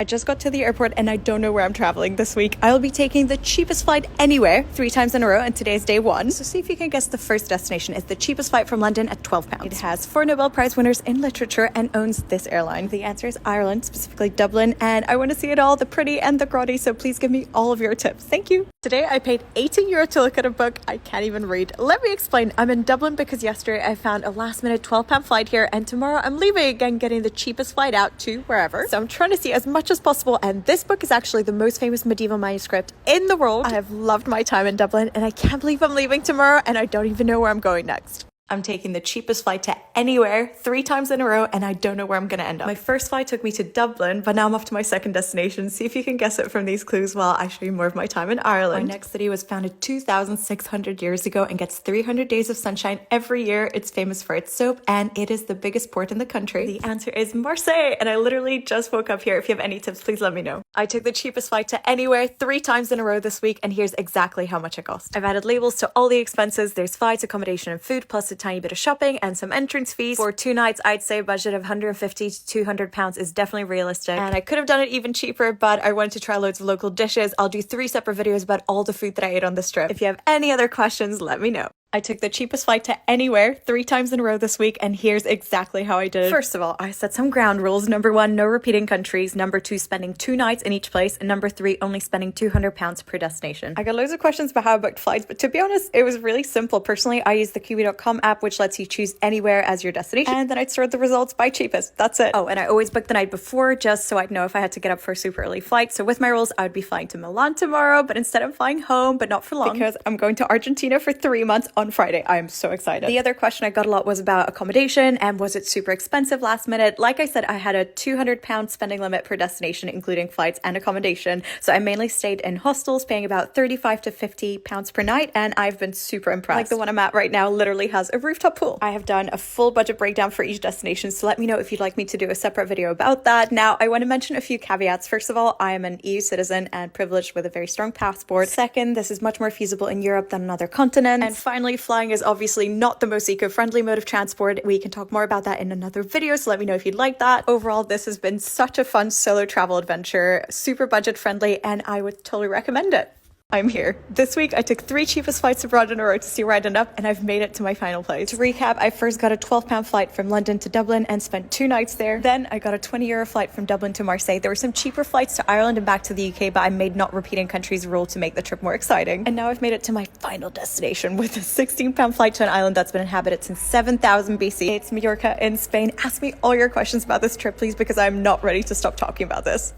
I just got to the airport and I don't know where I'm traveling this week. I'll be taking the cheapest flight anywhere 3 times in a row, and today's day 1. So see if you can guess the first destination is the cheapest flight from London at £12. It has 4 Nobel Prize winners in literature and owns this airline. The answer is Ireland, specifically Dublin, and I want to see it all, the pretty and the grotty, so please give me all of your tips. Thank you. Today I paid €18 to look at a book I can't even read. Let me explain. I'm in Dublin because yesterday I found a last minute £12 flight here, and tomorrow I'm leaving again, getting the cheapest flight out to wherever. So I'm trying to see as much as possible, and this book is actually the most famous medieval manuscript in the world. I have loved my time in Dublin, and I can't believe I'm leaving tomorrow and I don't even know where I'm going next. I'm taking the cheapest flight to anywhere 3 times in a row, and I don't know where I'm going to end up. My first flight took me to Dublin, but now I'm off to my second destination. See if you can guess it from these clues while I show you more of my time in Ireland. My next city was founded 2,600 years ago and gets 300 days of sunshine every year. It's famous for its soap, and it is the biggest port in the country. The answer is Marseille, and I literally just woke up here. If you have any tips, please let me know. I took the cheapest flight to anywhere 3 times in a row this week, and here's exactly how much it cost. I've added labels to all the expenses. There's flights, accommodation, and food, plus a tiny bit of shopping and some entrance fees. For 2 nights, I'd say a budget of £150 to £200 is definitely realistic, and I could have done it even cheaper, but I wanted to try loads of local dishes. I'll do 3 separate videos about all the food that I ate on this trip. If you have any other questions, let me know. I took the cheapest flight to anywhere 3 times in a row this week, and here's exactly how I did it. First of all, I set some ground rules. Number 1, no repeating countries. Number 2, spending 2 nights in each place. And number 3, only spending £200 per destination. I got loads of questions about how I booked flights, but to be honest, it was really simple. Personally, I use the Kiwi.com app, which lets you choose anywhere as your destination, and then I'd sort the results by cheapest. That's it. Oh, and I always book the night before, just so I'd know if I had to get up for a super early flight. So with my rules, I would be flying to Milan tomorrow, but instead I'm flying home, but not for long, because I'm going to Argentina for 3 months on Friday. I'm so excited. The other question I got a lot was about accommodation, and was it super expensive last minute? Like I said, I had a £200 spending limit per destination, including flights and accommodation. So I mainly stayed in hostels, paying about £35 to £50 per night, and I've been super impressed. Like the one I'm at right now literally has a rooftop pool. I have done a full budget breakdown for each destination, so let me know if you'd like me to do a separate video about that. Now, I want to mention a few caveats. First of all, I am an EU citizen and privileged with a very strong passport. Second, this is much more feasible in Europe than on other continents. And finally, flying is obviously not the most eco-friendly mode of transport. We can talk more about that in another video, so let me know if you'd like that. Overall, this has been such a fun solo travel adventure, super budget friendly, and I would totally recommend it. I'm here. This week, I took 3 cheapest flights abroad in a row to see where I'd end up, and I've made it to my final place. To recap, I first got a £12 flight from London to Dublin and spent 2 nights there. Then I got a €20 flight from Dublin to Marseille. There were some cheaper flights to Ireland and back to the UK, but I made not repeating countries rule to make the trip more exciting. And now I've made it to my final destination with a £16 flight to an island that's been inhabited since 7000 BC. It's Mallorca in Spain. Ask me all your questions about this trip, please, because I'm not ready to stop talking about this.